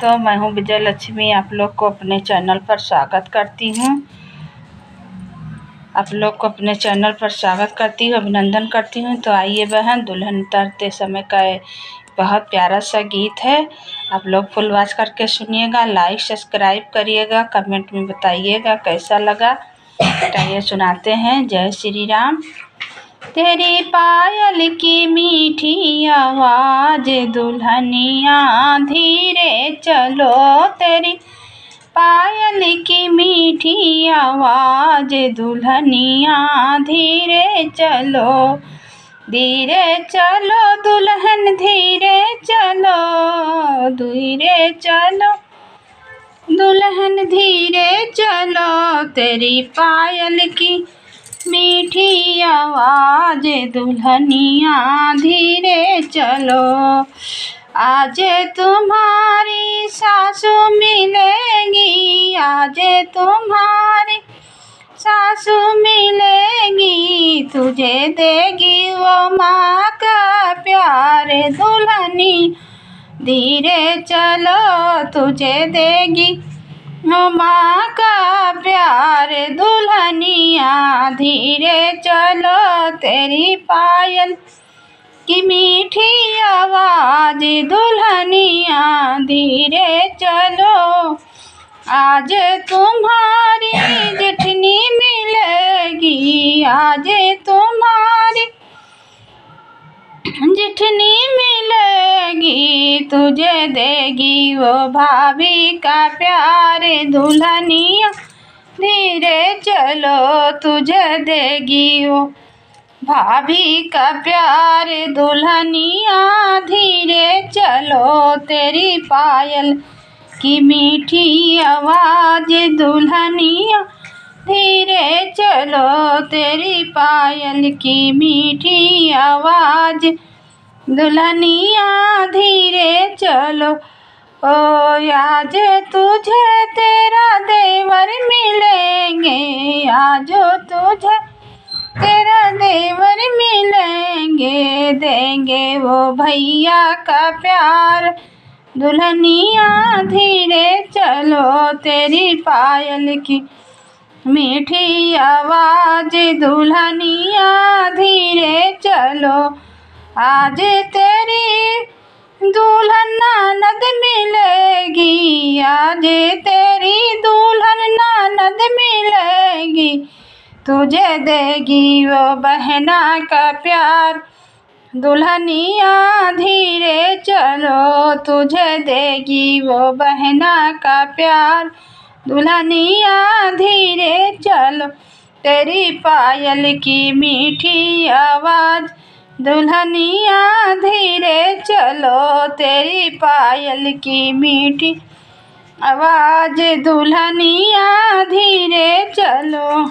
तो मैं हूँ विजय लक्ष्मी, आप लोग को अपने चैनल पर स्वागत करती हूँ। अभिनंदन करती हूँ। तो आइए बहन, दुल्हन उतरते समय का बहुत प्यारा सा गीत है। आप लोग फुल वॉच करके सुनिएगा, लाइक सब्सक्राइब करिएगा, कमेंट में बताइएगा कैसा लगा। आइए सुनाते हैं। जय श्री राम। तेरी पायल की मीठी आवाज़ दुल्हनिया धीरे चलो, तेरी पायल की मीठी आवाज़ दुल्हनिया धीरे चलो, धीरे चलो दुल्हन धीरे चलो, धीरे चलो दुल्हन धीरे चलो, तेरी पायल की मीठी आवाज़ दुल्हनिया धीरे चलो। आज तुम्हारी सासू मिलेगी, आज तुम्हारी सासू मिलेगी, तुझे देगी वो माँ का प्यार दुल्हनी धीरे चलो, तुझे देगी माँ का प्यार दुल्हनिया धीरे चलो, तेरी पायल की मीठी आवाज़ दुल्हनिया धीरे चलो। आज तुम्हारी जेठनी मिलेगी, आज तुम्हारी जेठनी मिलेगी, तुझे देगी वो भाभी का प्यार दुल्हनिया धीरे चलो, तुझे देगी वो भाभी का प्यार दुल्हनिया धीरे चलो, तेरी पायल की मीठी आवाज़ दुल्हनिया धीरे चलो, तेरी पायल की मीठी आवाज़ दुल्हनिया धीरे चलो। ओ आज तुझे तेरा देवर मिलेंगे, आज तुझे तेरा देवर मिलेंगे, देंगे वो भैया का प्यार दुल्हनिया धीरे चलो, तेरी पायल की मीठी आवाज़ दुल्हनिया धीरे चलो। आज तेरी दुल्हन ननद मिलेगी, आज तेरी दुल्हन ननद मिलेगी, तुझे देगी वो बहना का प्यार दुल्हनिया धीरे चलो, तुझे देगी वो बहना का प्यार दुल्हनिया धीरे चलो, तेरी पायल की मीठी आवाज़ दुल्हनिया धीरे चलो, तेरी पायल की मीठी आवाज़ दुल्हनिया धीरे चलो।